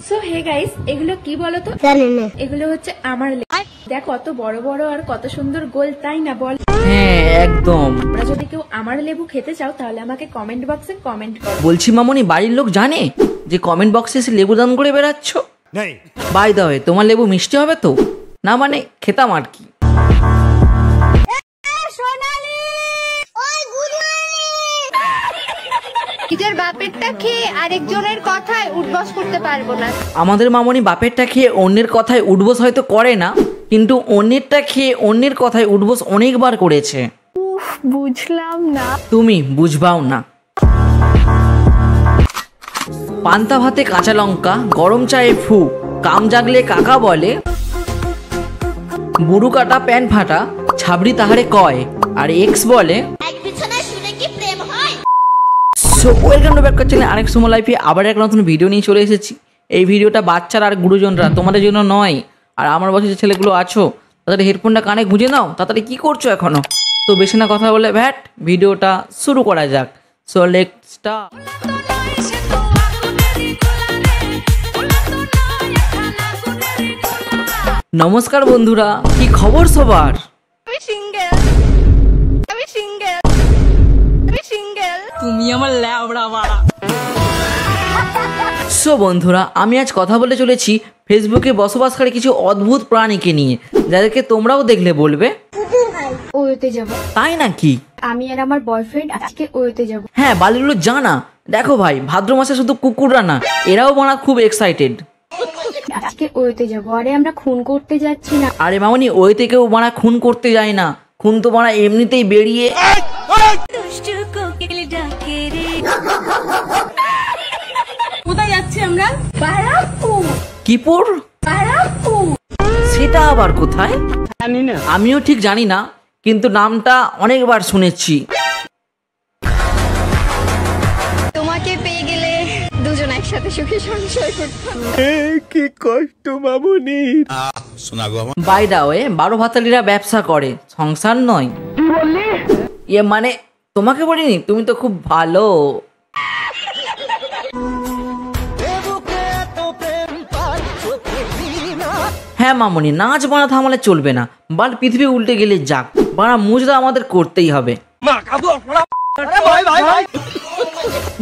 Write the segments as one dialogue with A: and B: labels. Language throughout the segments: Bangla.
A: সো হে গাইস, এগুলো কি বলতো?
B: জানি না।
A: এগুলো হচ্ছে আমার দেখ কত বড় বড় আর কত সুন্দর গোল, তাই না বল?
C: হ্যাঁ একদম।
A: তোমরা যদি কেউ আমার লেবু খেতে চাও তাহলে আমাকে কমেন্ট বক্সে কমেন্ট করো।
C: বলছি মামনি, বাড়ির লোক জানে যে কমেন্ট বক্সে এসে লেবু দান করে বেড়াচ্ছ? বাই দা ওয়ে, তোমার লেবু মিষ্টি হবে তো? না মানে খেতাম আর কি।
B: নিজের বাপেরটা খেয়ে আরেকজনের কথায় উঠবস করতে পারবো না।
C: আমাদের মামনি বাপেরটা খেয়ে অন্যের কথায় উঠবোস হয়তো করে না, কিন্তু অন্যেরটা খেয়ে অন্যের কথায় উঠবোস অনেকবার করেছে।
B: বুঝলাম না।
C: তুমি বুঝবাও না। পান্তা ভাতে কাঁচা লঙ্কা, গরম চায়ে ফু, কাম জাগলে কাকা বলে, বুড়ু কাটা প্যান ফাটা, ছাবড়ি তাহারে কয়, আর এক্স বলে। So welcome to back to channel আরেক সুমো লাইফে আবার এক নতুন ভিডিও নিয়ে চলে এসেছি। এই ভিডিওটা বাচ্চারা আর গুরুজনরা তোমাদের জন্য নয়। আর আমার বয়সী যে ছেলেগুলো আছো তাদের হেডফোনটা কানে গুঁজে নাও, তাড়াতাড়ি কী করছো এখনো? তো বেশি না কথা বলে ভ্যাট ভিডিওটা শুরু করা যাক। So let's start. নমস্কার বন্ধুরা, কি খবর সবার? সো বন্ধুরা, আমি আজ কথা বলে চলেছি ফেসবুকে বসবাসকারী কিছু অদ্ভুত প্রাণীকে নিয়ে, যাদেরকে তোমরাও দেখলে বলবে
A: ওতে যাব।
C: তাই নাকি?
A: আমি আর আমার বয়ফ্রেন্ড আজকে ওতে যাব।
C: হ্যাঁ, বালিগুলো জানা। দেখো ভাই, ভাদ্র মাসে শুধু কুকুররা না, এরাও বানা খুব এক্সাইটেড।
A: আজকে ওতে যাব। আরে আমরা খুন করতে যাচ্ছি না।
C: আরে মামনি, ওই থেকেও বানা খুন করতে যায় না, খুন তো বানা এমনিতেই বেরিয়ে।
A: কোথায় যাচ্ছি আমরা? বারাকপুর।
C: কিপুর?
A: বারাকপুর।
C: সেটা আবার কোথায়?
D: জানি না।
C: আমিও ঠিক জানি না, কিন্তু নামটা অনেকবার শুনেছি।
B: তোমাকে পেয়ে গেলে দুজন একসাথে সুখে সংসার করতাম।
D: কি কষ্ট মামুনি।
C: বাই দা ওয়ে, 12 ভাতালিরা ব্যবসা করে, সংসার নয়। ইয়ে মানে তোমাকে বলিনি, তুমি তো খুব ভালো। হ্যাঁ মামনি, নাচ বানা থামালে চলবে না, বাল পৃথিবী উল্টে গেলে যাক, বানা মুজরা আমাদের করতেই হবে।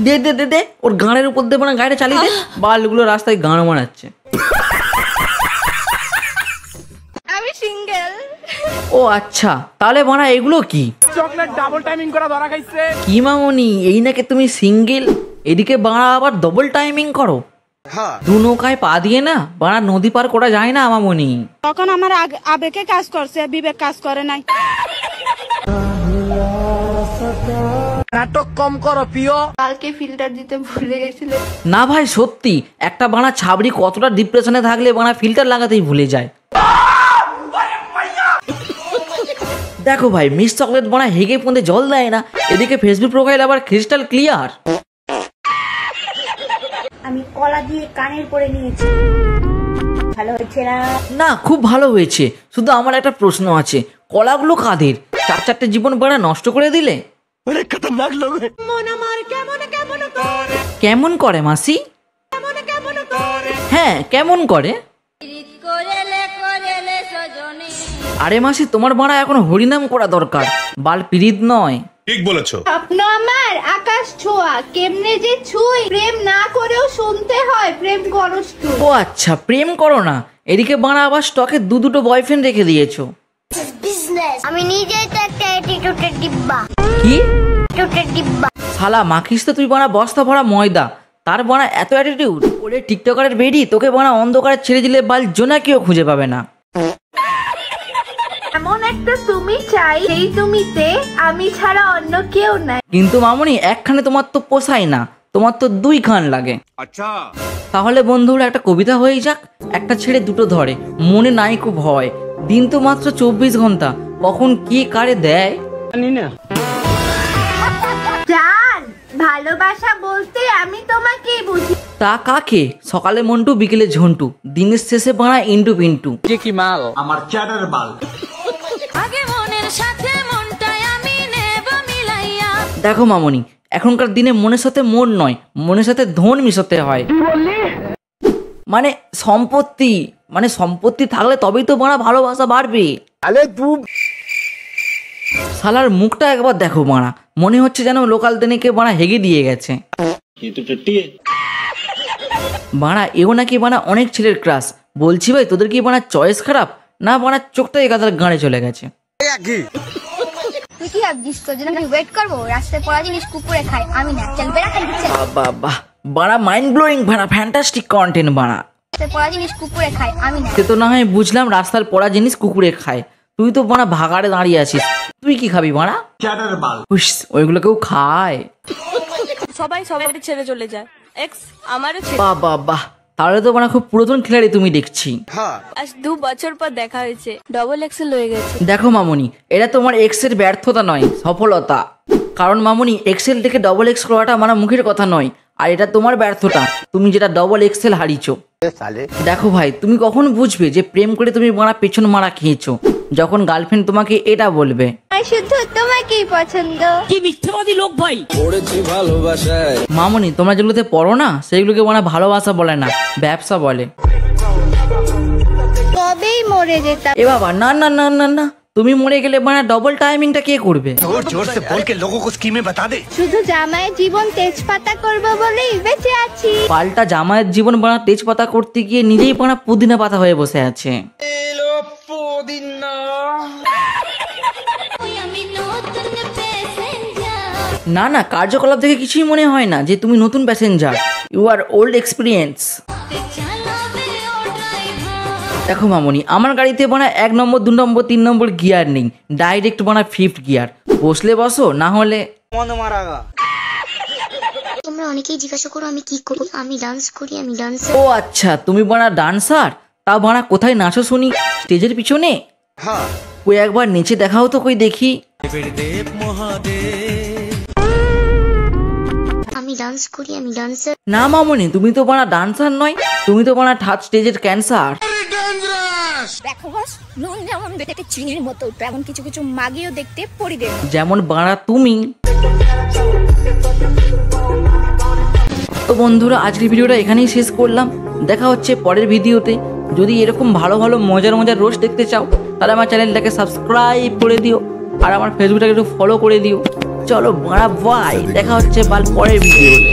C: দে দে দে দে, ওর গানের উপর দিয়ে বানা গাড়িটা চালিয়ে দে, বালগুলো রাস্তায় গান মারাচ্ছে।
B: আমি সিঙ্গেল।
C: ও আচ্ছা, তাহলে বানা এগুলো কি?
D: চকলেট ডাবল টাইমিং করা ধরা খাইছে।
C: কি মামনি, এই নাকি তুমি সিঙ্গেল, এদিকে বাড়া আবার ডবল টাইমিং করো? দু নৌকায় পা দিয়ে না বাড়া নদী পার করা যায় না মামনি।
E: তখন আমার আবেগে কাজ করছে, বিবেক কাজ করে নাই।
D: নাটক কম করো প্রিয়।
B: কালকে ফিল্টার দিতে ভুলে গেছিলে।
C: না ভাই সত্যি, একটা বাড়া ছাবড়ি কতটা ডিপ্রেশনে থাকলে বাড়া ফিল্টার লাগাতেই ভুলে যায়। দেখো ভাই, মিস চকলেট বাড়া হেগে পৌঁছে জল দেয় না, এদিকে ফেসবুক প্রোফাইল আবার ক্রিস্টাল ক্লিয়ার।
A: আমি কলা দিয়ে কানের পরে নিয়েছি, ভালো হচ্ছে না?
C: না, খুব ভালো হয়েছে, শুধু আমার একটা প্রশ্ন আছে, কলাগুলো কাদের? 4-4টে জীবন বাড়া নষ্ট করে দিলে। কেমন করে মাসি? হ্যাঁ কেমন করে? আরে মাসি, তোমার বাড়া এখন হরিনাম করা দরকার, বাল পিরিত নয়।
F: ঠিক বলেছো।
B: স্বপ্ন আমার আকাশ ছোঁয়া, কেমনে যে ছুঁই, প্রেম না করেও শুনতে হয় প্রেম করস তুই।
C: ও আচ্ছা, প্রেম করো না, এদিকে বাড়া আবার স্টকে দুটো বয়ফ্রেন্ড রেখে দিয়েছো।
B: আমি নিজেই তো একটা অ্যাটিটিউডের ডিব্বা।
C: কি
B: অ্যাটিটিউডের ডিব্বা।
C: শালা মাখিস তো তুই বাড়া বস্তা ভরা ময়দা, তার বাড়া এত অ্যাটিটিউড? ওরে টিকটকারের বেডি, তোকে বাড়া অন্ধকারে ছেড়ে দিলে বাল জোনাকিও খুঁজে পাবে না।
B: এমন একটা তুমি চাই, সেই তুমিতে আমি ছাড়া অন্য কেউ নাই।
C: কিন্তু মামনি, একখানে তোমার তো পোষায় না, তোমার তো 2 খান লাগে।
F: আচ্ছা,
C: তাহলে বন্ধুরা একটা কবিতা হয়ে যাক, একটা ছেড়ে দুটো ধরে, মনে নাই খুব ভয়, দিন তো মাত্র 24 ঘন্টা, কখন কি কারে দেয়।
D: জানি না।
B: জান, ভালোবাসা বলতে আমি তোমাকে বুঝি।
C: তা কাকে? সকালে মন্টু, বিকেলে ঝন্টু, দিনের শেষে বাড়া ইন্টু পিন্টু।
D: কি মাল?
F: আমার চ্যাটার বাল।
C: দেখো মামনি, এখনকার দিনে মনের সাথে মন নয়, মনের সাথে ধন মিশাতে হয়। মানে সম্পত্তি, মানে সম্পত্তি থাকলে তবেই তো বাড়া ভালোবাসা বাড়বে।
D: আরে তুই
C: শালার মুখটা একবার দেখো বাড়া, মনে হচ্ছে যেন লোকাল ট্রেনে বাড়া হেগে দিয়ে গেছে। বাড়া এও নাকি বাড়া অনেক ছেলের ক্রাশ। বলছি ভাই তোদের কি বাড়া চয়েস খারাপ, না বাড়া চোখটা একাধার গাঁড়ে চলে গেছে।
F: তুই কি ভাবছিস তোর জন্য আমি ওয়েট করবো? রাস্তায় পড়া জিনিস কুকুরে খায়, আমি না। চল বেড়া খাই দিচ্ছে।
C: বাহ বাড়া মাইন্ড ব্লোয়িং বাড়া, ফ্যান্টাস্টিক কন্টেন্ট বাড়া।
F: রাস্তায় পড়া জিনিস কুকুরে খায়, আমি না।
C: সে তো না হয় বুঝলাম রাস্তার পড়া জিনিস কুকুরে খায়, তুই তো বাড়া ভাগাড়ে দাঁড়িয়ে আছিস, তুই কি খাবি বাড়া? ওইগুলো কেউ খায়?
E: সবাই সবাই ছেড়ে চলে যায়, এক্স আমারও ছেড়ে।
C: বাহ তাহলে তো বাড়া খুব পুরাতন খেলাড়ি তুমি দেখছি।
E: আজ 2 বছর পর দেখা হয়েছে, ডবল এক্সেল হয়ে গেছে।
C: দেখো মামুনি, এটা তোমার এক্সের ব্যর্থতা নয়, সফলতা। কারণ মামুনি এক্সেল থেকে ডবল এক্স করাটা মানে মুখের কথা নয়, আর এটা তোমার ব্যর্থতা, তুমি যেটা ডবল এক্সেল হারিয়েছো। দেখো ভাই, তুমি কখন বুঝবে যে প্রেম করে তুমি মারা পেছন মারা খেয়েছো? যখন গার্লফ্রেন্ড তোমাকে এটা বলবে,
B: শুধু তোমাকেই পছন্দ।
C: মামুনি তোমরা যেগুলোতে পড়ো না সেগুলোকে মানে ভালোবাসা বলে না, ব্যবসা বলে।
B: তবেই মরে যেতাম।
C: এ বাবা না না না না না, তুমি মরে গেলে মানে ডবল টাইমিংটা কে করবে?
B: শুধু জামাইয়ের জীবন তেজপাতা করবো বলেই বেঁচে আছি।
C: পাল্টা জামাইয়ের জীবন বানা তেজপাতা করতে গিয়ে নিজেই বানা পুদিনা পাতা হয়ে বসে আছে। না না, কার্যকলাপ থেকে কিছুই মনে হয় না যে তুমি নতুন passenger, you are old experience. দেখো মামনি, আমার গাড়িতে বানা 1 নম্বর 2 নম্বর 3 নম্বর গিয়ার নেই, ডাইরেক্ট বানা 5th গিয়ার। বসলে বসো, না হলে
F: তোমরা অনেকেই জিজ্ঞাসা করো আমি কি করি, আমি ডান্স করি, আমি ডান্স।
C: ও আচ্ছা, তুমি বানা ডান্সার? তা বানা কোথায় নাচো শুনি? স্টেজের পিছনে? কই একবার নিচে দেখাও তো, কই দেখি।
F: আমি ডান্স করি, আমি ডান্সার।
C: না মামনি, তুমি তো বানা ডান্সার নয়, তুমি তো বানা থার্ড স্টেজের ক্যান্সার।
A: দেখো বস, নুন যেমন দেখতে চিনির মতো, তেমন কিছু কিছু মাগিও দেখতে পরিদের।
C: যেমন বানা তুমি। তো বন্ধুরা, আজকের ভিডিওটা এখানেই শেষ করলাম। দেখা হচ্ছে পরের ভিডিওতে। যদি এরকম ভালো ভালো মজার রোস্ট দেখতে চাও তাহলে আমার চ্যানেলটাকে সাবস্ক্রাইব করে দিও, আর আমার ফেসবুকটাকে একটু ফলো করে দিও। চলো বাড়া, বাই, দেখা হচ্ছে পরের ভিডিওতে।